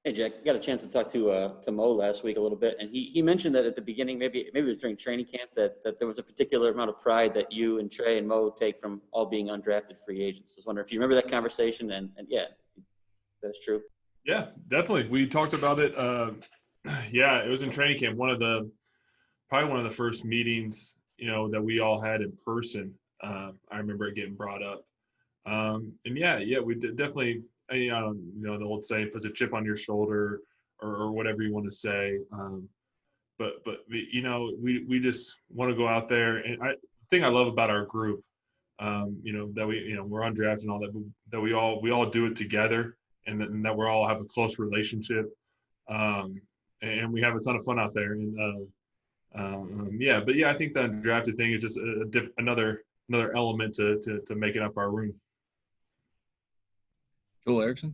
Hey, Jack, got a chance to talk to Mo last week a little bit, and he mentioned that at the beginning, maybe it was during training camp, that there was a particular amount of pride that you and Trey and Mo take from all being undrafted free agents. I was wondering if you remember that conversation, and yeah, that's true. Yeah, definitely. We talked about it. Yeah, it was in training camp. Probably one of the first meetings, that we all had in person. I remember it getting brought up. And yeah, we did definitely. The old saying, puts a chip on your shoulder, or whatever you want to say. But we just want to go out there. And the thing I love about our group, that we're undrafted and all that, but that we all do it together, and that we all have a close relationship, and we have a ton of fun out there. And I think the undrafted thing is just another element to making up our room. Joel Erickson.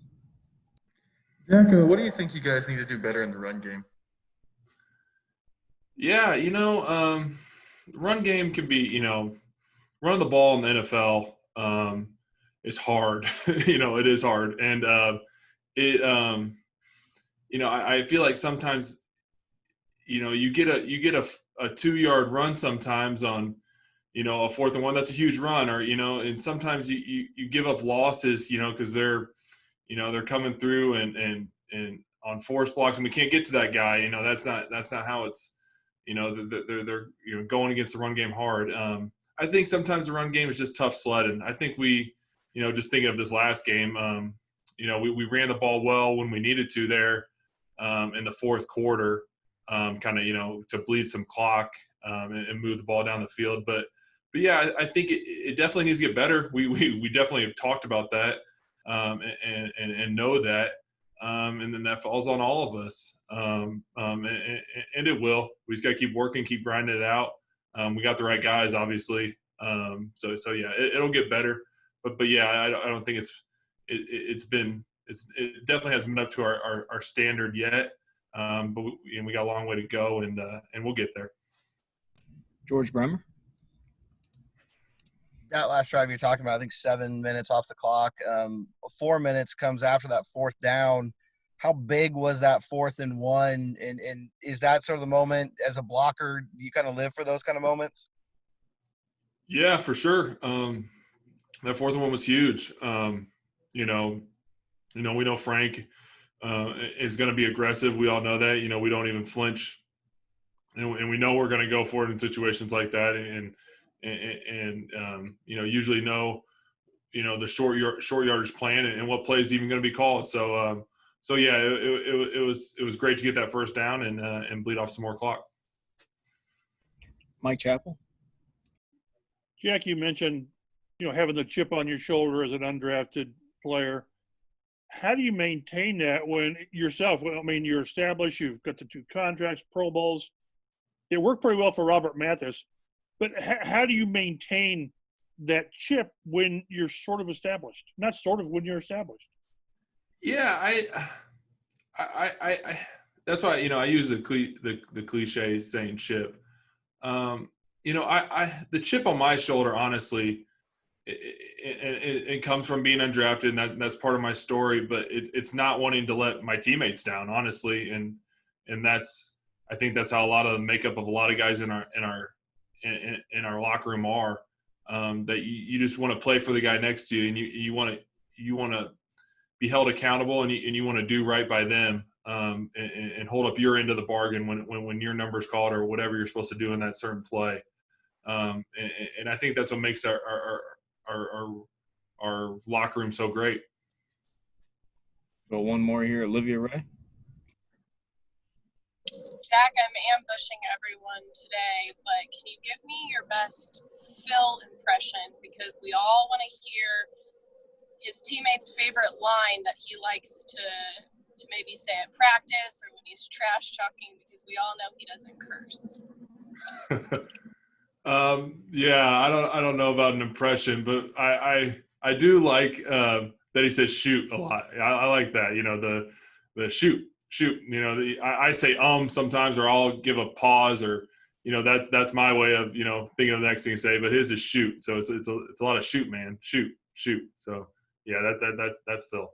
Jack, what do you think you guys need to do better in the run game? Yeah, run game can be, running the ball in the NFL is hard. It is hard. And I feel like sometimes, you get a 2-yard run sometimes on, a 4th and 1, that's a huge run, or, and sometimes you give up losses, because they're coming through and on force blocks, and we can't get to that guy. That's not how it's, they're going against the run game hard. I think sometimes the run game is just tough sledding. I think we, just thinking of this last game, we ran the ball well when we needed to there in the 4th quarter, to bleed some clock and move the ball down the field. But yeah, I think it definitely needs to get better. We definitely have talked about that and know that. And then that falls on all of us. And it will. We just got to keep working, keep grinding it out. We got the right guys, obviously. So yeah, it'll get better. But yeah, I don't think it definitely hasn't been up to our standard yet. But we got a long way to go, and we'll get there. George Bremer. That last drive you're talking about, I think 7 minutes off the clock. 4 minutes comes after that 4th down. How big was that 4th and 1? And is that sort of the moment as a blocker, you kind of live for those kind of moments? Yeah, for sure. That 4th and 1 was huge. We know Frank is going to be aggressive. We all know that. We don't even flinch, and we know we're going to go for it in situations like that. And usually know, the short yardage plan and what play is even going to be called. So yeah, it was great to get that 1st down and bleed off some more clock. Mike Chappell. Jack, you mentioned, having the chip on your shoulder as an undrafted player. How do you maintain that when yourself, you're established, you've got the 2 contracts, Pro Bowls. It worked pretty well for Robert Mathis. But how do you maintain that chip when you're sort of established? Not sort of, when you're established. Yeah, I that's why I use the cliche saying chip. The chip on my shoulder, honestly, it comes from being undrafted, and that's part of my story. But it's not wanting to let my teammates down, honestly, and I think that's how a lot of the makeup of a lot of guys in our locker room are. That you just want to play for the guy next to you, and you want to be held accountable, and you want to do right by them, and hold up your end of the bargain when your number's called or whatever you're supposed to do in that certain play. And I think that's what makes our locker room so great. Got one more here, Olivia Ray. Jack, I'm ambushing everyone today, but can you give me your best Phil impression? Because we all want to hear his teammate's favorite line that he likes to maybe say at practice or when he's trash talking, because we all know he doesn't curse. Yeah, I don't know about an impression, but I do like that he says shoot a lot. I like that. The shoot. I say sometimes, or I'll give a pause, or that's my way of thinking of the next thing to say. But his is shoot, so it's a lot of shoot, man, shoot. So yeah, that's Phil.